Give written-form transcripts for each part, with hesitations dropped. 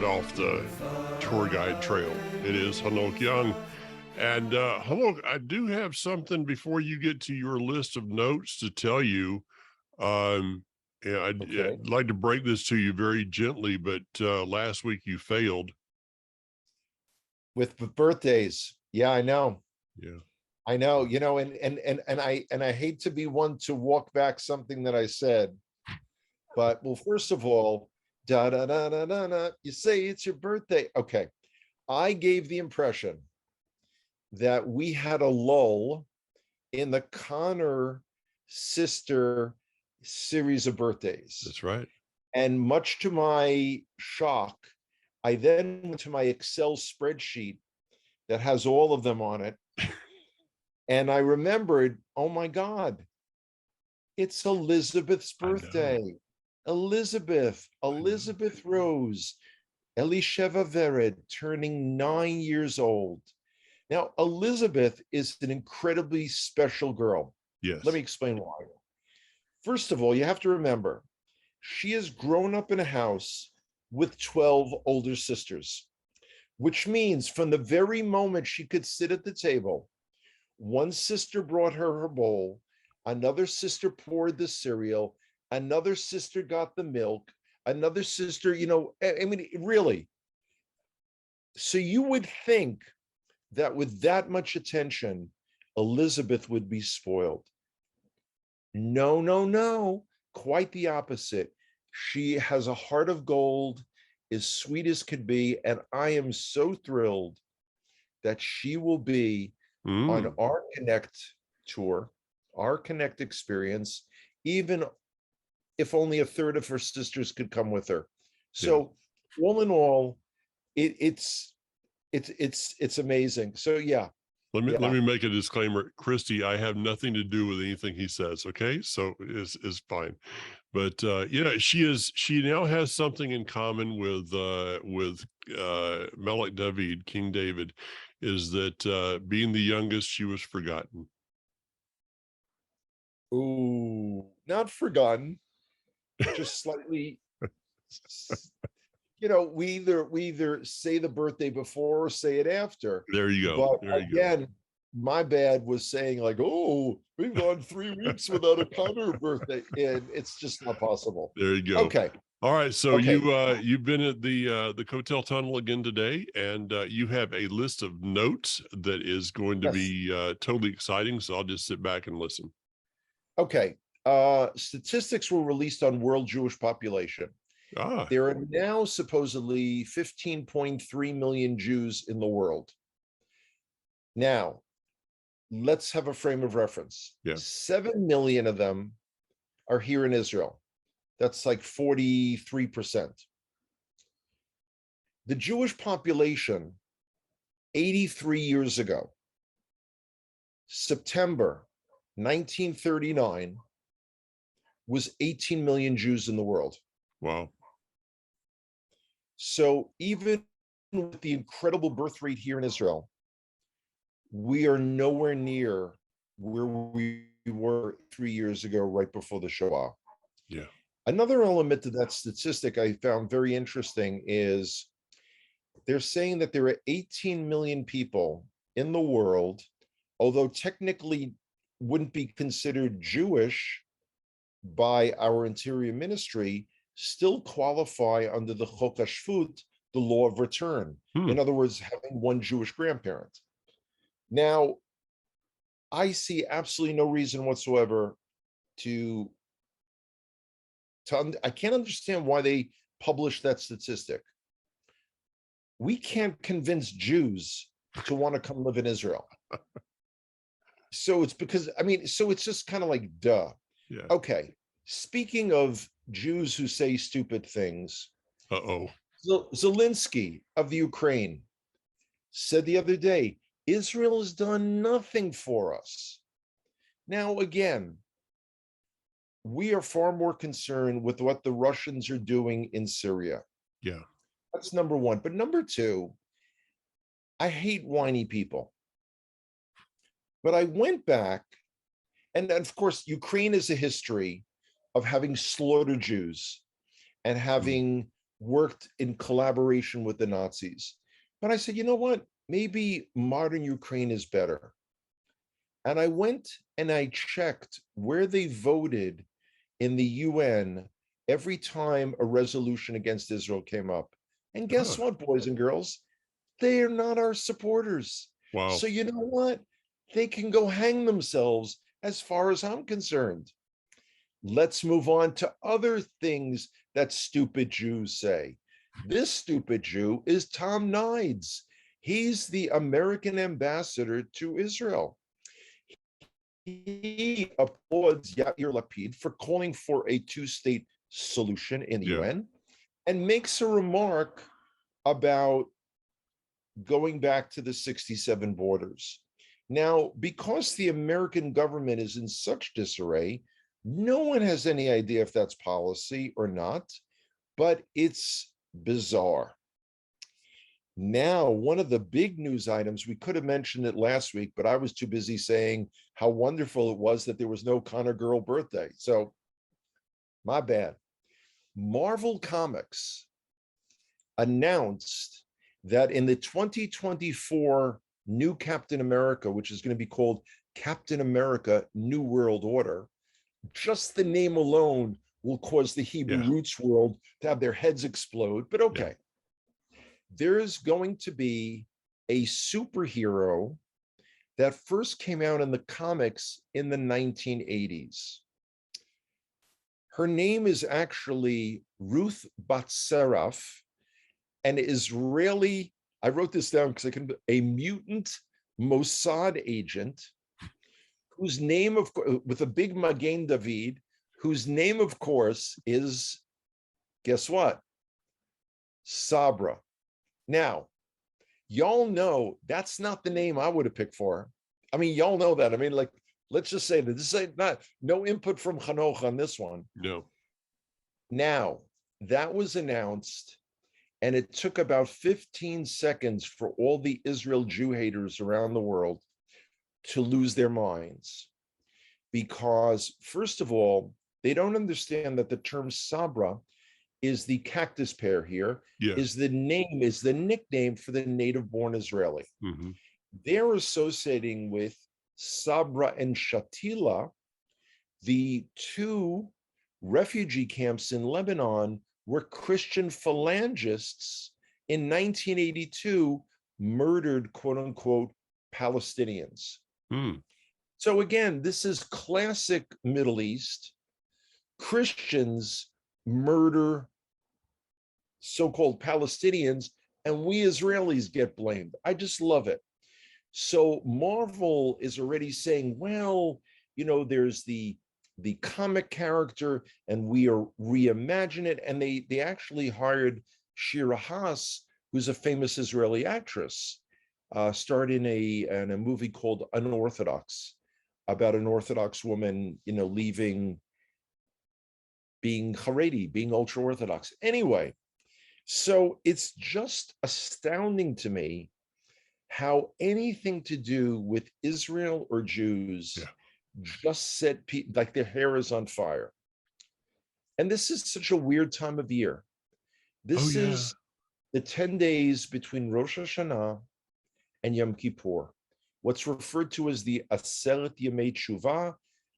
hot off the tour guide trail. It is Hanok Young. And Hanok, I do have something before you get to your list of notes to tell you. Yeah, Okay. I'd like to break this to you very gently, but last week you failed. With birthdays. Yeah, I know. Yeah. I know, and I hate to be one to walk back something that I said, but well, first of all, da da da da da da, you say it's your birthday. Okay. I gave the impression that we had a lull in the Connor sister series of birthdays. That's right. And much to my shock, I then went to my Excel spreadsheet that has all of them on it. And I remembered, oh my God, it's Elizabeth's birthday. Elizabeth Rose, Elisheva Vered, turning 9 years old. Now, Elizabeth is an incredibly special girl. Yes. Let me explain why. First of all, you have to remember, she has grown up in a house with 12 older sisters, which means from the very moment she could sit at the table, one sister brought her bowl, another sister poured the cereal, another sister got the milk, another sister, I mean, really. So you would think that with that much attention, Elizabeth would be spoiled. No, no, no, quite the opposite. She has a heart of gold, as sweet as could be, and I am so thrilled that she will be on our Connect tour, our Connect experience, even if only a third of her sisters could come with her. So, all in all, it's amazing. So yeah. Let me make a disclaimer, Christy. I have nothing to do with anything he says. Okay, so is fine. But she now has something in common with Melech David, King David, is that being the youngest, she was forgotten. Ooh, not forgotten, just slightly. We either say the birthday before or say it after. There you go. But again, my bad was saying like, oh, we've gone 3 weeks without a Connor birthday, and it's just not possible. There you go. Okay. All right. So you've been at the Coattail Tunnel again today, and you have a list of notes that is going to be totally exciting. So I'll just sit back and listen. Okay. Statistics were released on world Jewish population. There are now supposedly 15.3 million Jews in the world. Now, let's have a frame of reference. 7 million of them are here in Israel. That's like 43%. The Jewish population 83 years ago, September 1939, was 18 million Jews in the world. Wow. So even with the incredible birth rate here in Israel, we are nowhere near where we were 3 years ago, right before the Shoah. Yeah. Another element to that statistic I found very interesting is they're saying that there are 18 million people in the world, although technically wouldn't be considered Jewish by our Interior Ministry, still qualify under the Chok HaShvut, the law of return. In other words, having one Jewish grandparent. Now, I see absolutely no reason whatsoever I can't understand why they published that statistic. We can't convince Jews to want to come live in Israel. So it's because, so it's just kind of like, duh. Yeah. Okay. Speaking of Jews who say stupid things. Zelensky of the Ukraine said the other day, Israel has done nothing for us. Now, again, we are far more concerned with what the Russians are doing in Syria. Yeah. That's number one. But number two, I hate whiny people. But I went back, and of course, Ukraine is a history of having slaughtered Jews and having worked in collaboration with the Nazis. But I said, you know what? Maybe modern Ukraine is better. And I went and I checked where they voted in the UN every time a resolution against Israel came up. And guess Ah, what, boys and girls? They are not our supporters. wow. So you know what? They can go hang themselves as far as I'm concerned. Let's move on to other things that stupid Jews say. This stupid Jew is Tom Nides. He's the American ambassador to Israel. He applauds Yair Lapid for calling for a two-state solution in the Yeah. UN and makes a remark about going back to the 67 borders. Now, because the American government is in such disarray, no one has any idea if that's policy or not, but it's bizarre. Now, one of the big news items, we could have mentioned it last week, but I was too busy saying how wonderful it was that there was no Connor Girl birthday. So, my bad. Marvel Comics announced that in the 2024 new Captain America, which is going to be called Captain America New World Order, just the name alone will cause the Hebrew Yeah. roots world to have their heads explode. But okay, there's going to be a superhero that first came out in the comics in the 1980s. Her name is actually Ruth Batseraf, an Israeli, I wrote this down because a mutant Mossad agent whose name, with a big Magen David, whose name, of course, is, guess what? Sabra. Now, y'all know that's not the name I would have picked for her. I mean, y'all know that. I mean, like, let's just say that this ain't not, no input from Hanoch on this one. No. Now, that was announced, and it took about 15 seconds for all the Israel Jew haters around the world to lose their minds. Because, first of all, they don't understand that the term Sabra is the cactus pear here, Yeah. is the nickname for the native-born Israeli. Mm-hmm. They're associating with Sabra and Shatila, the two refugee camps in Lebanon where Christian phalangists in 1982 murdered, quote unquote, Palestinians. Mm. So again, this is classic Middle East. Christians murder so-called Palestinians, and we Israelis get blamed. I just love it. So Marvel is already saying, well, you know, there's the comic character, and we are reimagine it. And they actually hired Shira Haas, who's a famous Israeli actress, starred in a movie called Unorthodox, about an Orthodox woman, you know, leaving, being Haredi, being ultra Orthodox. Anyway, so it's just astounding to me how anything to do with Israel or Jews just set people like their hair is on fire. And this is such a weird time of year. This is the 10 days between Rosh Hashanah and Yom Kippur, what's referred to as the Aseret Yemei Tshuva,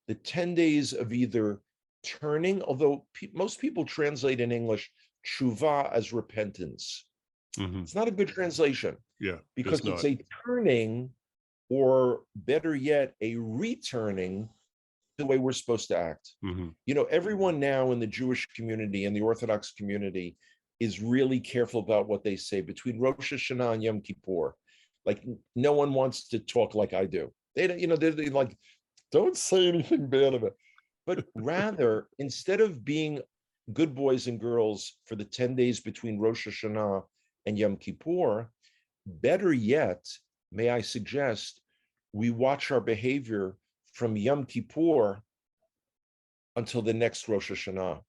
the 10 days of either turning, although most people translate in English tshuva as repentance. Mm-hmm. It's not a good translation. Yeah, because it's a turning, or better yet, a returning to the way we're supposed to act. Mm-hmm. You know, everyone now in the Jewish community and the Orthodox community is really careful about what they say between Rosh Hashanah and Yom Kippur. Like, no one wants to talk like I do. They don't, you know, they're like, don't say anything bad about it. But rather, instead of being good boys and girls for the 10 days between Rosh Hashanah and Yom Kippur, better yet, may I suggest, we watch our behavior from Yom Kippur until the next Rosh Hashanah.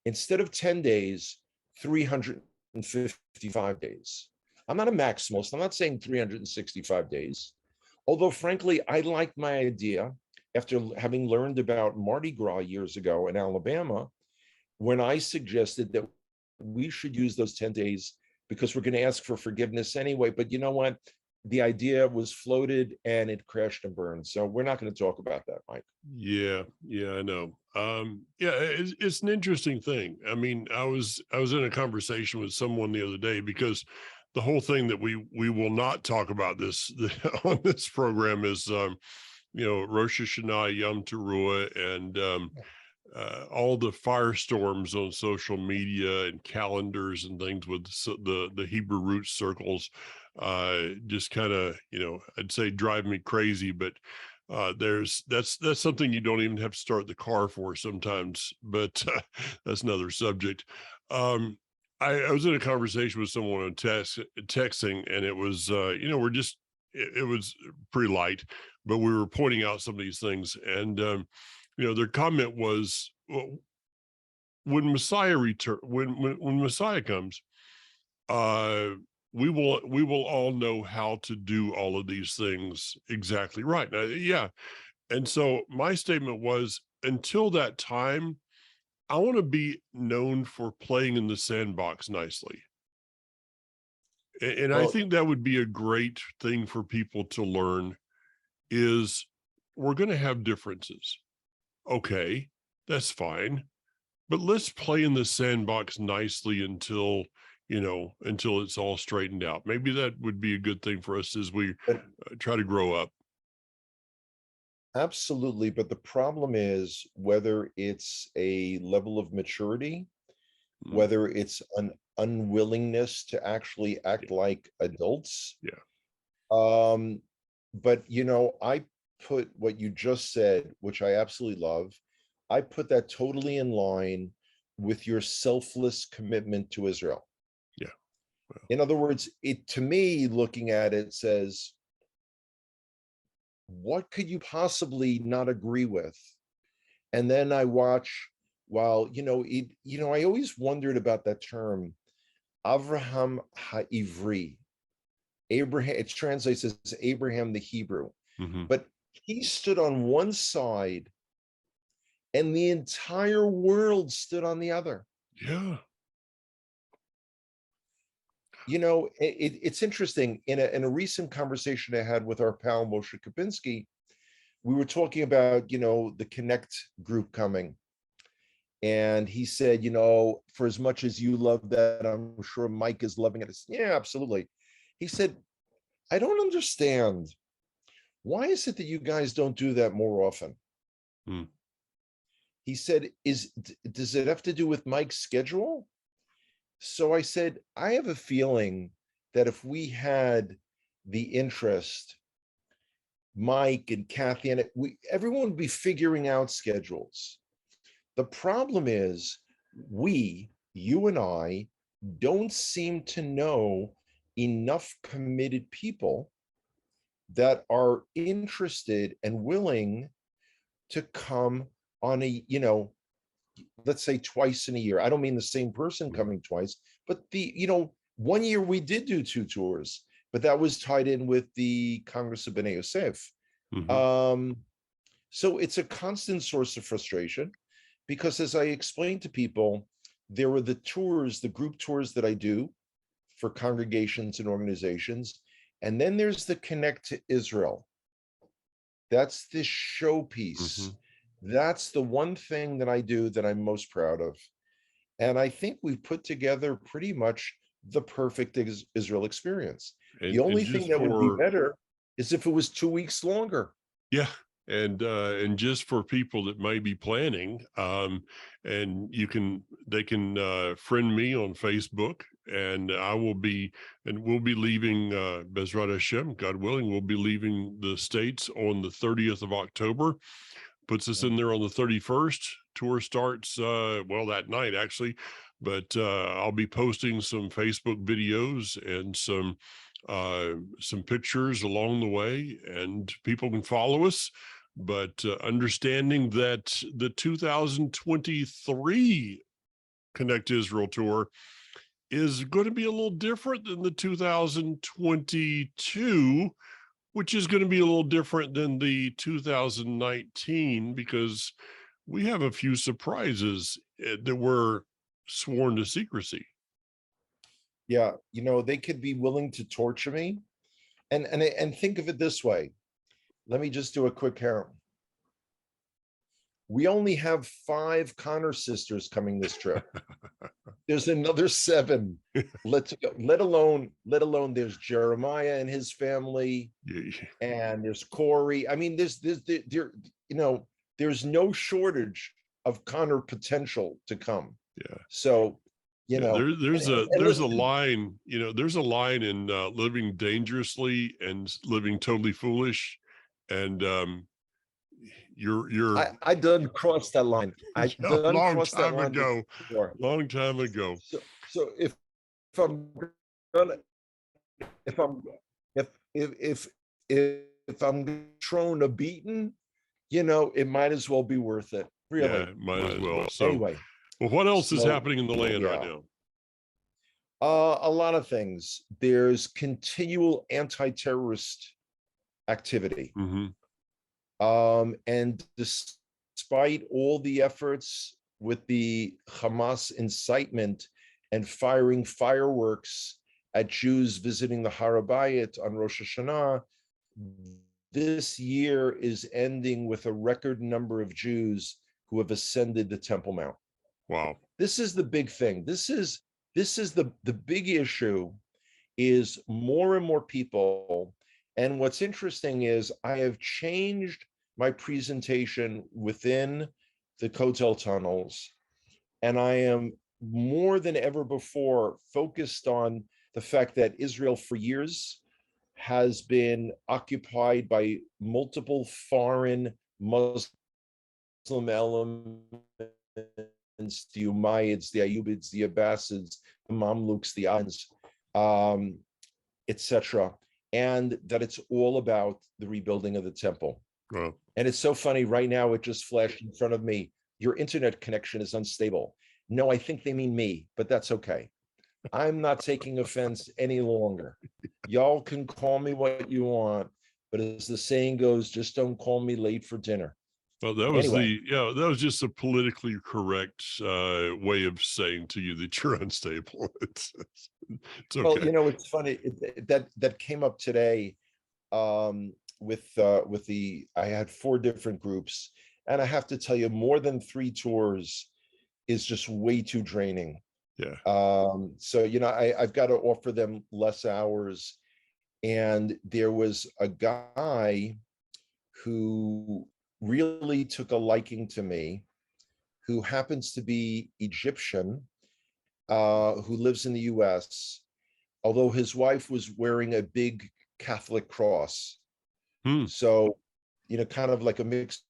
Instead of 10 days, 355 days. I'm not a maximalist. I'm not saying 365 days. Although, frankly, I like my idea after having learned about Mardi Gras years ago in Alabama, when I suggested that we should use those 10 days because we're going to ask for forgiveness anyway. But you know what? The idea was floated and it crashed and burned. So we're not going to talk about that, Mike. Yeah, yeah, I know. Yeah, it's an interesting thing. I mean, I was in a conversation with someone the other day because the whole thing that we will not talk about this on this program is Rosh Hashanah, Yom Teruah, and all the firestorms on social media and calendars and things with the Hebrew root circles just kind of, I'd say drive me crazy, but that's something you don't even have to start the car for sometimes, but that's another subject. I was in a conversation with someone on texting, and it was it was pretty light, but we were pointing out some of these things, and their comment was, well, when Messiah when Messiah comes, uh, we will all know how to do all of these things exactly right. Now, yeah, and so my statement was, until that time, I want to be known for playing in the sandbox nicely. And I Well, think that would be a great thing for people to learn is we're going to have differences. Okay, that's fine. But let's play in the sandbox nicely until it's all straightened out. Maybe that would be a good thing for us as we but try to grow up. absolutely. But the problem is whether it's a level of maturity, Mm, whether it's an unwillingness to actually act yeah, like adults. yeah. Um, but I put what you just said, which I absolutely love. I put that totally in line with your selfless commitment to Israel. Yeah. Well, In other words, it to me, looking at it, says, what could you possibly not agree with? And then I watch, while I always wondered about that term, Avraham Ha'ivri. Abraham, it translates as Abraham the Hebrew, mhm. but he stood on one side and the entire world stood on the other. Yeah. It's interesting. In a recent conversation I had with our pal Moshe Kapinski, we were talking about the Connect group coming, and he said, for as much as you love that, I'm sure Mike is loving it. I said, yeah, absolutely. He said, I don't understand, why is it that you guys don't do that more often? Mm, He said, does it have to do with Mike's schedule? So I said, I have a feeling that if we had the interest, Mike and Kathy, and everyone would be figuring out schedules. The problem is you and I, don't seem to know enough committed people that are interested and willing to come on let's say twice in a year. I don't mean the same person mm, coming twice, but one year we did do 2 tours, but that was tied in with the Congress of B'nai Yosef. mhm. Um, so it's a constant source of frustration because, as I explained to people, there are the group tours that I do for congregations and organizations. And then there's the Connect to Israel. That's the showpiece. Mhm. That's the one thing that I do that I'm most proud of. And I think we've put together pretty much the perfect Israel experience. The And only thing just that would be for better is if it was 2 weeks longer. Yeah, and just for people that may be planning, and they can friend me on Facebook, and we'll be leaving Bezrat Hashem, God willing, we'll be leaving the States on the 30th of October. Puts us in there on the 31st. Tour starts that night actually, but I'll be posting some Facebook videos and some pictures along the way, and people can follow us. But understanding that the 2023 Connect Israel tour is going to be a little different than the 2022, which is going to be a little different than the 2019, because we have a few surprises that we're sworn to secrecy. Yeah, they could be willing to torture me. And think of it this way. Let me just do a quick count. We only have 5 Connor sisters coming this trip. There's another 7. Let's go. Let alone there's Jeremiah and his family, Yeah, and there's Corey. I mean, there's no shortage of Connor potential to come. yeah. So, There's a and listen, line, there's a line in Living Dangerously and Living Totally Foolish, and you're I done crossed that line. I yeah, done crossed that line before. long time ago. So if I'm gonna if I'm if I'm thrown a beating, it might as well be worth it. Really. Yeah, might as well. So Anyway, well, what else is so, happening in the land right yeah. now? A lot of things. There's continual anti-terrorist activity. And despite all the efforts with the Hamas incitement and firing fireworks at Jews visiting the Har HaBayit on Rosh Hashanah, this year is ending with a record number of Jews who have ascended the Temple Mount. Wow. This is the big thing. This is the big issue, is more and more people. And what's interesting is I have changed my presentation within the Kotel tunnels, and I am more than ever before focused on the fact that Israel for years has been occupied by multiple foreign Muslim elements, the Umayyads, the Ayyubids, the Abbasids, the Mamluks, the Ottomans, etc., and that it's all about the rebuilding of the temple. Wow. And it's so funny, right now it just flashed in front of me, your internet connection is unstable. No, I think they mean me, but that's okay. I'm not taking offense any longer. Y'all can call me what you want, but as the saying goes, just don't call me late for dinner. Well, that was Anyway. that was just a politically correct way of saying to you that you're unstable. It's okay. Well, it's funny that came up today with the I had 4 different groups, and I have to tell you, more than 3 tours is just way too draining. Yeah. So I've got to offer them less hours, and there was a guy who really took a liking to me, who happens to be Egyptian, who lives in the US, although his wife was wearing a big Catholic cross. So, kind of like a mixed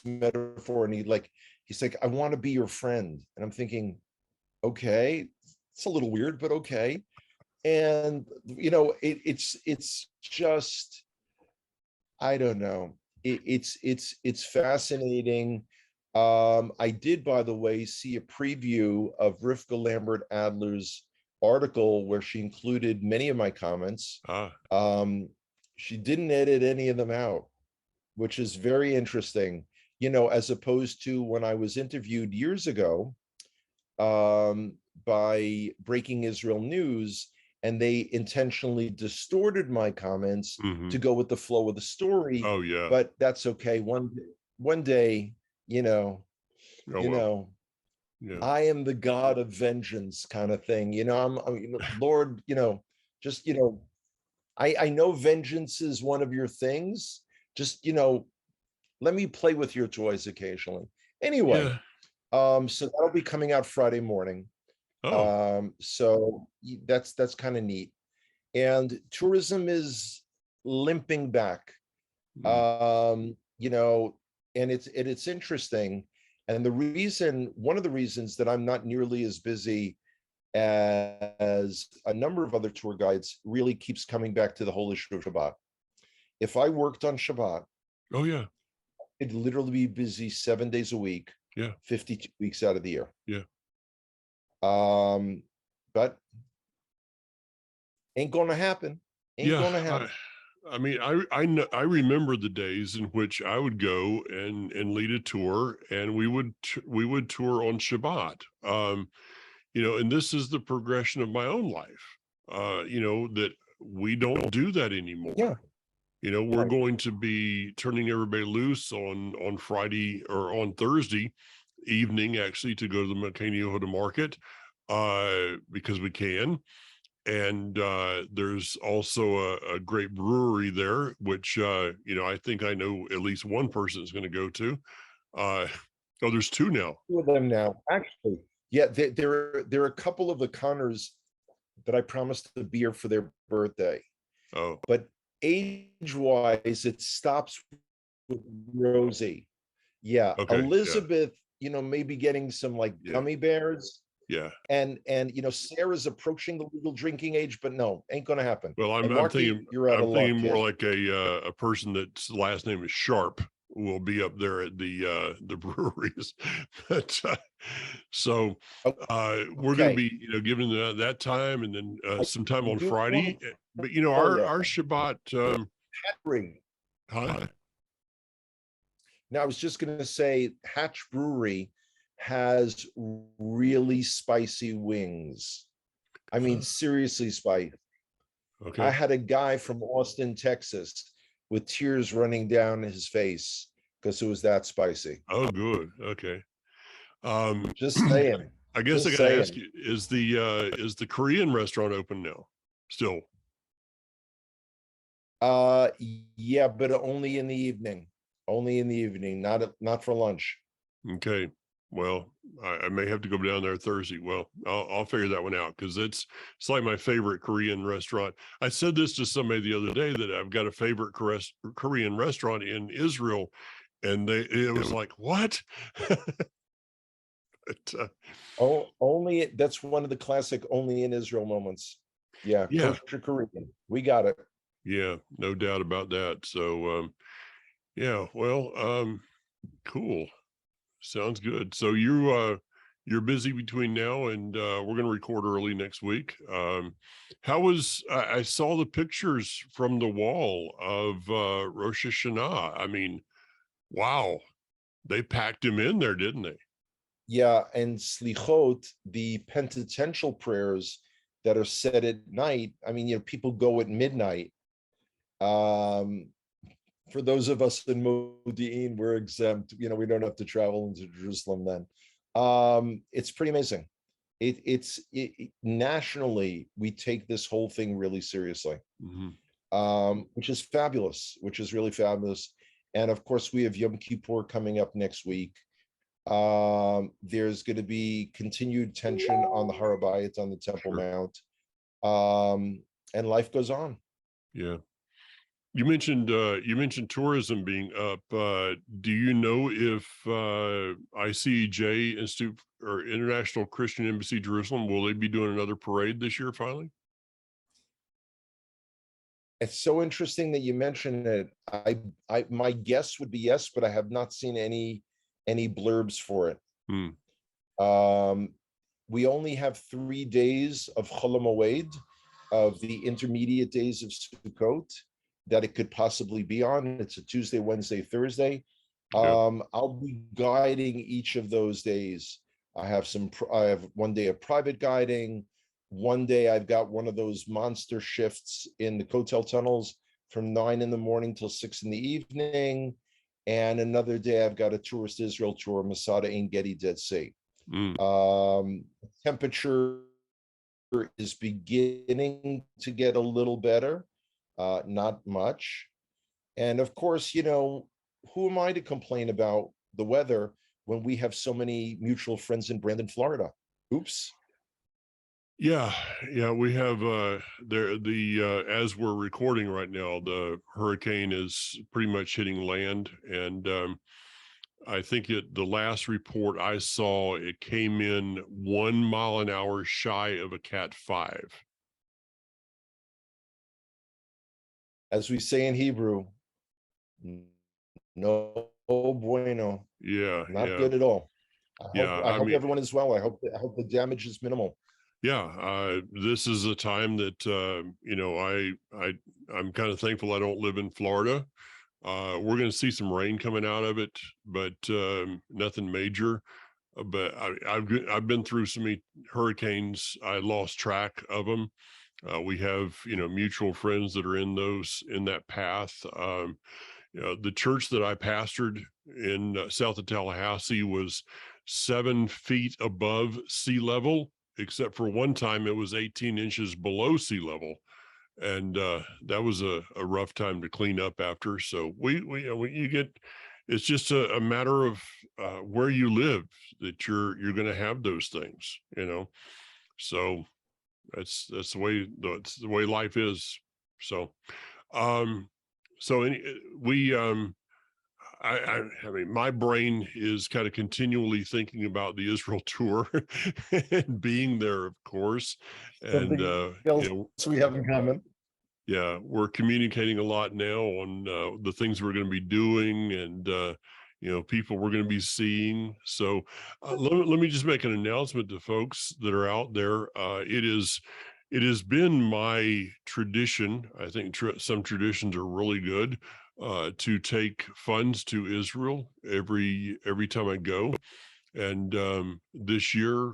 metaphor. And he's like, I want to be your friend. And I'm thinking, okay, it's a little weird, but okay. And, it's just, I don't know. It's fascinating. I did, by the way, see a preview of Rivka Lambert Adler's article where she included many of my comments. She didn't edit any of them out, which is very interesting, as opposed to when I was interviewed years ago by Breaking Israel News, and they intentionally distorted my comments to go with the flow of the story. Oh yeah. But that's okay. One day, yeah. I am the God of vengeance, kind of thing. I'm Lord, just, I know vengeance is one of your things. Just, let me play with your toys occasionally. Anyway, so that'll be coming out Friday morning. So that's kind of neat. And tourism is limping back. And it's interesting. And one of the reasons that I'm not nearly as busy as a number of other tour guides really keeps coming back to the whole issue of Shabbat. If I worked on Shabbat, it'd literally be busy 7 days a week, 52 weeks out of the year. But ain't gonna happen. Gonna happen. I mean, I remember the days in which I would go and lead a tour, and we would tour on Shabbat. and this is the progression of my own life, that we don't do that anymore. Yeah. We're going to be turning everybody loose on Friday or on Thursday evening, actually, to go to the McCaney Yehuda market because we can. And there's also a great brewery there, which I think I know at least one person is going to go to. Oh, there's two now. Two of them now, actually. Yeah, there are a couple of the Connors that I promised the beer for their birthday. Oh, But age-wise, it stops with Rosie. Yeah, okay. Yeah. Elizabeth, maybe getting some like Yeah. gummy bears. Yeah. And Sarah's approaching the legal drinking age, but no, ain't gonna happen. Well, And I'm Marky, thinking you're out of luck, more kid. like a person that's last name is Sharp will be up there at the breweries. But so we're going to Okay. be given that time, and then some time I on do Friday. want- But Oh, yeah. our Shabbat. Hatch. Huh? Now, I was just gonna say, Hatch Brewery has really spicy wings. I mean, seriously spicy. I Okay. had a guy from Austin, Texas, with tears running down his face because it was that spicy. Oh, good. Okay. Just saying. I guess I Just got to ask saying. you: is the Korean restaurant open now? Still? Yeah, but only in the evening. Only in the evening, not for lunch. Okay. Well, I may have to go down there Thursday. Well, I'll figure that one out because it's like my favorite Korean restaurant. I said this to somebody the other day that I've got a favorite Korean restaurant in Israel, and it was like, what? But, Oh, that's one of the classic only in Israel moments. Yeah, yeah, kosher Korean. We got it. yeah, no doubt about that. So, yeah, well, cool. Sounds good. So you're busy between now and we're going to record early next week. How was I saw the pictures from the wall of Rosh Hashanah. I mean, wow, they packed him in there, didn't they? Yeah, and slichot, the penitential prayers that are said at night. I mean, people go at midnight. For those of us in Modi'in, we're exempt. We don't have to travel into Jerusalem then. It's pretty amazing. It's nationally, we take this whole thing really seriously, which is fabulous, which is really fabulous. And of course, we have Yom Kippur coming up next week. There's going to be continued tension on the Har HaBayit, on the Temple Mount, and life goes on. Yeah. You mentioned tourism being up. Do you know if ICEJ Institute or International Christian Embassy Jerusalem will they be doing another parade this year finally? It's so interesting that you mentioned it. My guess would be yes, but I have not seen any blurbs for it. We only have 3 days of Chol HaMoed, of the intermediate days of Sukkot, that it could possibly be on. It's a Tuesday, Wednesday, Thursday. Yeah. I'll be guiding each of those days. I have one day of private guiding. One day I've got one of those monster shifts in the Kotel tunnels from 9 in the morning till 6 in the evening. And another day I've got a tourist Israel tour, Masada Ein Gedi Dead Sea. Temperature is beginning to get a little better. Not much. And of course, who am I to complain about the weather when we have so many mutual friends in Brandon, Florida? Oops. Yeah, we have as we're recording right now, the hurricane is pretty much hitting land, and I think the last report I saw, it came in 1 mile an hour shy of a Cat 5. As we say in Hebrew, no bueno. Yeah, Not good at all. I hope mean, everyone is well. I hope the damage is minimal. Yeah, this is a time that I'm kind of thankful I don't live in Florida. We're going to see some rain coming out of it, but nothing major. but I've been through so many hurricanes, I lost track of them. We have, mutual friends that are in that path. The church that I pastored in south of Tallahassee was 7 feet above sea level, except for one time it was 18 inches below sea level. And that was a rough time to clean up after. So you get, it's just a matter of where you live that you're going to have those things, So that's the way life is. So, um, so any, we, I mean, my brain is kind of continually thinking about the Israel tour and being there, of course. And, Something else we have in common. yeah, we're communicating a lot now on the things we're going to be doing and, people we're going to be seeing. So let me just make an announcement to folks that are out there. It has been my tradition. I think some traditions are really good to take funds to Israel every time I go. And this year,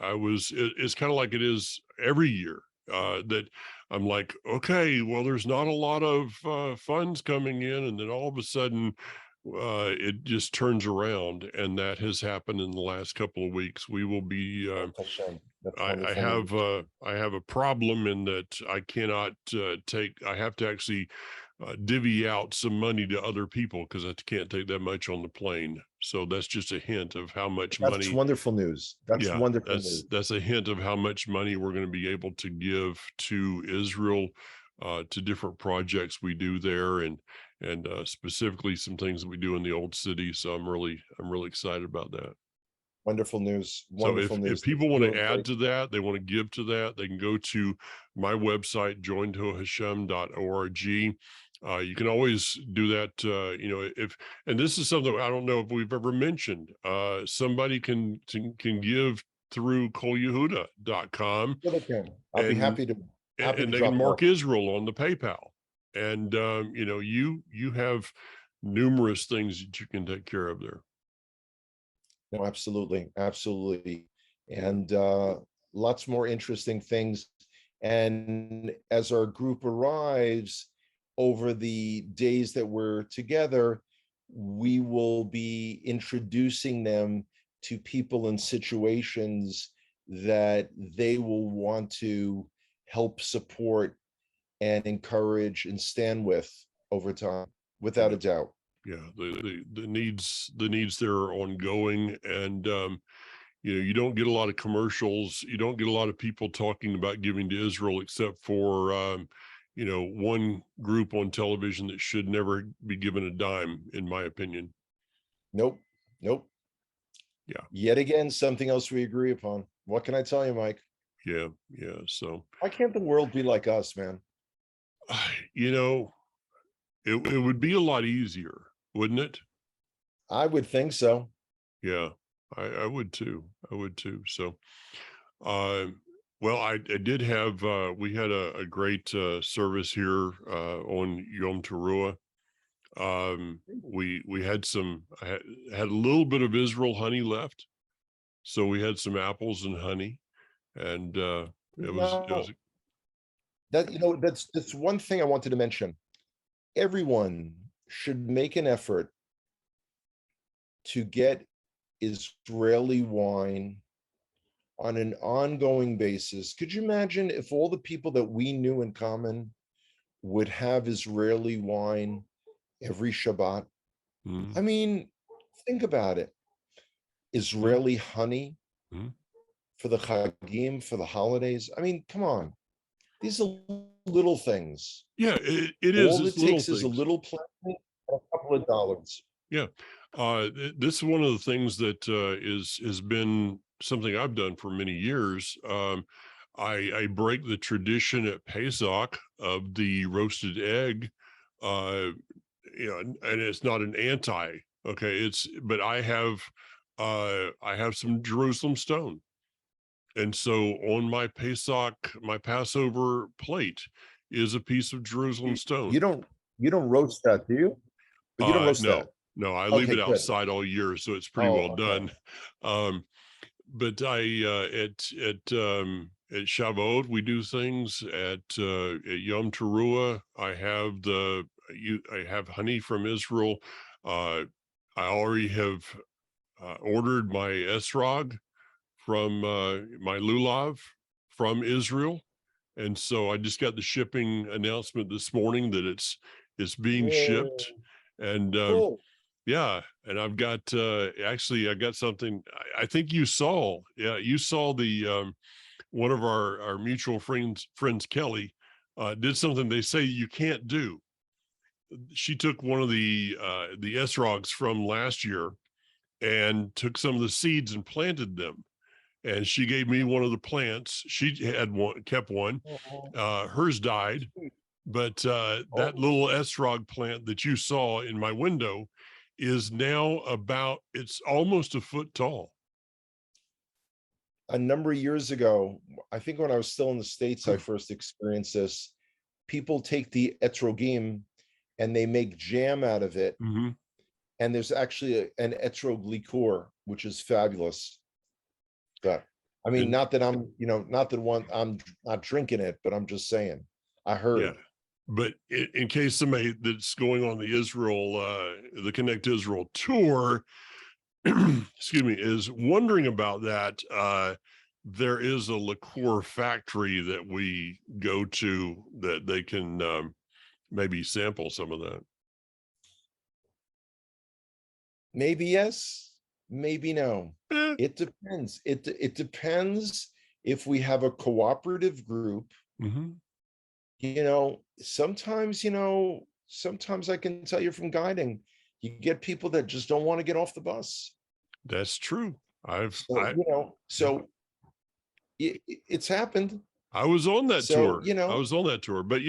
it's kind of like it is every year that I'm like, okay, well, there's not a lot of funds coming in. And then all of a sudden, it just turns around. And that has happened in the last couple of weeks. We will be, That's I wonderful news. I have a problem in that I cannot I have to actually divvy out some money to other people because I can't take that much on the plane. So that's just a hint of how much That's money. wonderful news. That's Yeah, wonderful news. that's a hint of how much money we're going to be able to give to Israel, to different projects we do there, and specifically some things that we do in the old city. So I'm really excited about that. Wonderful news. So Wonderful news. if people want Doing to add great. to that, they want to give to that, they can go to my website, jointohashem.org. You can always do that. And this is something I don't know if we've ever mentioned. Somebody can give through kolyehuda.com, Yeah, they can. I'll be and happy to and they can drop it mark off. Israel on the PayPal. And you have numerous things that you can take care of there. No, absolutely, absolutely. And lots more interesting things. And as our group arrives over the days that we're together, we will be introducing them to people in situations that they will want to help support and encourage and stand with over time, without a doubt. Yeah, the needs there are ongoing, and you don't get a lot of commercials, you don't get a lot of people talking about giving to Israel except for one group on television that should never be given a dime, in my opinion. Nope, nope. Yeah. Yet again, something else we agree upon. What can I tell you, Mike? Yeah, so Why can't the world be like us, man? it would be a lot easier, wouldn't it? I would think so. Yeah, I would too. So, well, I did have, we had a great service here on Yom Teruah. We had I had a little bit of Israel honey left, so we had some apples and honey, and it was That's one thing I wanted to mention. Everyone should make an effort to get Israeli wine on an ongoing basis. Could you imagine if all the people that we knew in common would have Israeli wine every Shabbat? I mean, think about it. Israeli honey for the Chagim, for the holidays. I mean, come on. These are little things. Yeah, it is. All it takes is a little planting and a couple of dollars. Yeah. This is one of the things that has been something I've done for many years. I break the tradition at Pesach of the roasted egg, and it's not an anti. Okay, but I have some Jerusalem stone, and so on my Passover plate is a piece of Jerusalem stone. You don't roast that, do you? But you don't roast No, that. No, I leave Okay, it good. outside all year, so it's pretty Oh, well okay. done. Um, but at Shavuot we do things at Yom Teruah. I have honey from Israel. Uh, I already have ordered my esrog from my lulav from Israel, and so I just got the shipping announcement this morning that it's being shipped, Oh, and cool. yeah, and I've got actually I got something I think you saw. Yeah, you saw the one of our mutual friends Kelly did something they say you can't do. She took one of the esrogs from last year and took some of the seeds and planted them. And she gave me one of the plants. She had one, kept one. Oh, Hers died, sweet. but that Oh, little esrog plant that you saw in my window is now it's almost a foot tall. a number of years ago, I think when I was still in the States, I Hmm. first experienced this. People take the etrogim and they make jam out of it. Mm-hmm. And there's actually an etrog liqueur, which is fabulous. But I mean, And not that I'm, not that I'm not drinking it, but I'm just saying, I yeah, heard. but in case somebody that's going on the Connect Israel tour, excuse me, is wondering about that, there is a liqueur factory that we go to that they can maybe sample some of that. Maybe yes, maybe no. Eh, It depends. It depends if we have a cooperative group. mhm. Sometimes I can tell you from guiding, you get people that just don't want to get off the bus. That's true. So, it's happened. I was on that So, tour. I was on that tour, but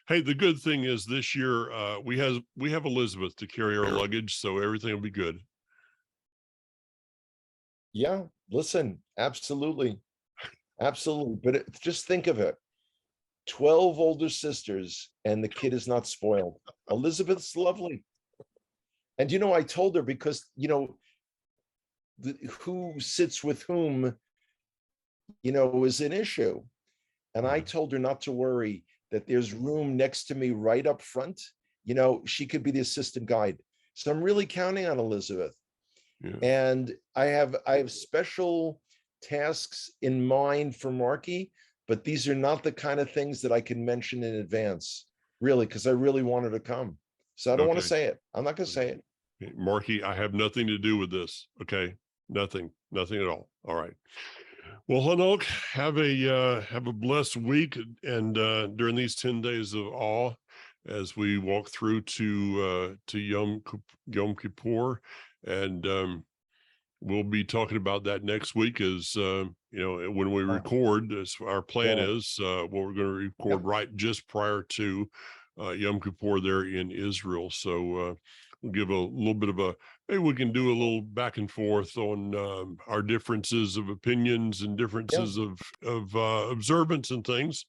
hey, the good thing is this year we have Elizabeth to carry our luggage, so everything will be good. yeah, listen, absolutely. Absolutely. But just think of it. 12 older sisters, and the kid is not spoiled. Elizabeth's lovely. And I told her because who sits with whom, is an issue. And I Yeah, told her not to worry, that there's room next to me right up front. She could be the assistant guide. So I'm really counting on Elizabeth. yeah. And I have special tasks in mind for Marky, but these are not the kind of things that I can mention in advance, really, because I really wanted to come. So I don't want to Okay. say it. I'm not going to say it. Okay, Marky, I have nothing to do with this. Okay, nothing at all. All right. Well, Hanok, have a blessed week, and during these 10 days of awe, as we walk through to Yom Kippur, and we'll be talking about that next week. As when we Yeah. record, as our plan Yeah. is, we're going to record Yep. right just prior to Yom Kippur there in Israel. So we'll give a little bit of maybe we can do a little back and forth on our differences of opinions and Yeah. differences of observance and things,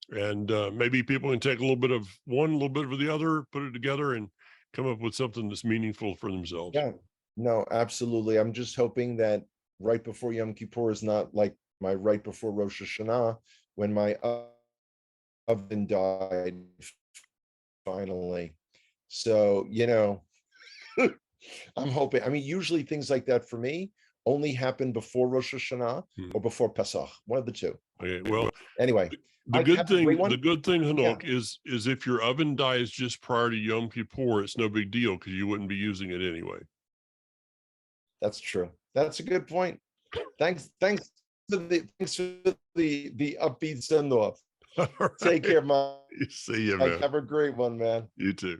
and maybe people can take a little bit of one, a little bit of the other, put it together, and come up with something that's meaningful for themselves. Yeah. No, absolutely. I'm just hoping that right before Yom Kippur is not like my right before Rosh Hashanah, when my oven died finally. So, I'm hoping. I mean, usually things like that for me only happen before Rosh Hashanah Hmm. or before Pesach, one of the two. Okay, well, Anyway, the I good have a great thing, one. the good thing, Yeah, Hanok, is if your oven dies just prior to Yom Kippur, it's no big deal because you wouldn't be using it anyway. that's true. That's a good point. Thanks for the upbeat send off. All Take right. care, Mike. See you, man. Have a great one, man. You too.